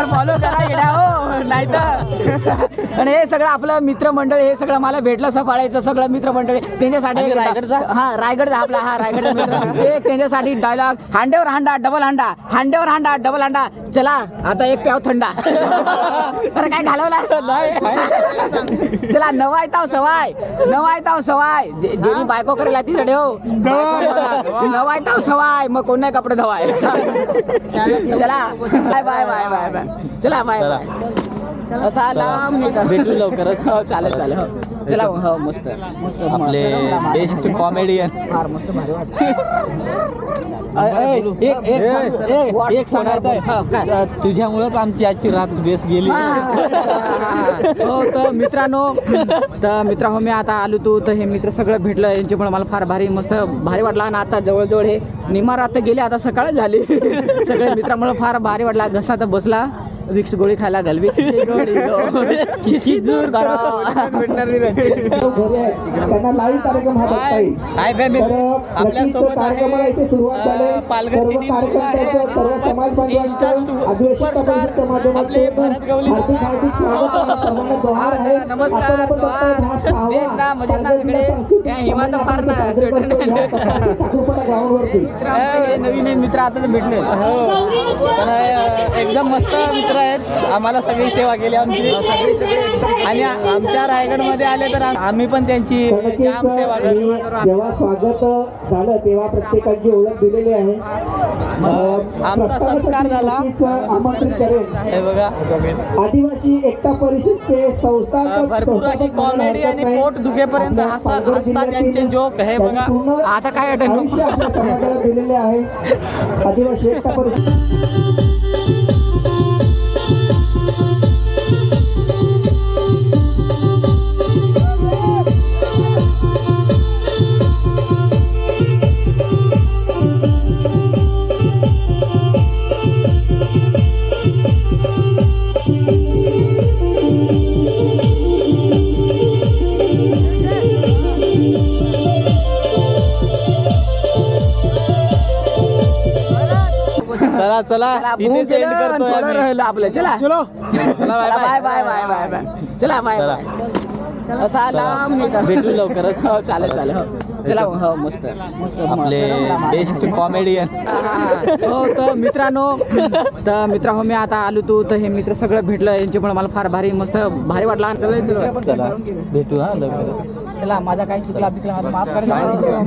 Follow करा हो नाही तर. आणि हे सगळं आपलं मित्रमंडळ हे सगळं मला भेटलं सफाळायचं सगळं मित्रमंडळ त्यांच्यासाठी रायगडचा रायगडचा आपला रायगडचा मित्र एक त्यांच्यासाठी डायलॉग हांड्यावर हांडा डबल हांडा हांड्यावर हांडा डबल हांडा चला आता एक प्याव थंडा. अरे काय घालवला चला नवायताव सवाय जेनी बायको करेला ती चढे हो नवायताव सवाय मग कोण नाही कपडे धवाय. चला bye bye bye bye bye चला बाय बाय असा लांब भेटू लवकरच. हो चालेल चालेल हो चला हो मस्त मस्त आपले बेस्ट कॉमेडियन फार मस्त भारी एक सांगायचं तुझ्यामुळेच आमची आजची रात बेस्ट गेली. हो तर मित्रांनो मी आता आलो तू तर हे मित्र सगळं भेटलं यांच्यामुळे मला फार मस्त भारी वाटला. आणि आता जवळजवळ हे निमार आता गेले आता सकाळच झाली. सगळे मित्रांमुळे फार भारी वाटला. घसा तर बसला विक्स गोळी खायला घाल विक्स गोळी दूर करा. त्यांना लाईव्ह कार्यक्रम हा बघता येईल. आपल्या सोबत कार्यक्रमाला इथे सुरुवात झाली. सर्व कार्यकर्त्यांचं सर्व समाज बांधवांचं आदिवासी परिषदेच्या माध्यमातून हार्दिक हार्दिक स्वागत प्रमाणे जोहार आहे. नमस्कार नवीन मित्र आता भेटले एकदम मस्त मित्र आहेत. आम्हाला सगळी सेवा केली आमची आणि आमच्या रायगडमध्ये आले तर आम्ही पण त्यांची काम सेवा करू. जेव्हा स्वागत झालं तेव्हा प्रत्येकाची ओळख दिलेली आहे. आमचा सत्कार झाला. आमंत्रित करेल हे बघा आदिवासी एकता परिषदचे संस्थापक भरपूर अशी कॉमेडी आणि पोट दुखेपर्यंत हसतात त्यांचे जोक. हे बघा आता काय आयुष्य आपल्या समाजाला दिलेले आहे. आदिवासी एकता परिषद चला इथेच एंड करतोय आम्ही. राहिलं आपलं चला bye bye bye bye bye चला बाय बाय असा लांब भेटू लवकरच. हो चालेल चालेल हो चला हो मस्त मस्त आपले बेस्ट कॉमेडियन. हो तर मित्रांनो मी आता आलो तू तर हे मित्र सगळं भेटलं यांच्यामुळे मला फार मस्त भारी वाटला. चला भेटू हा लवकरच. चला माझा काही चुकला बिकला माफ करा.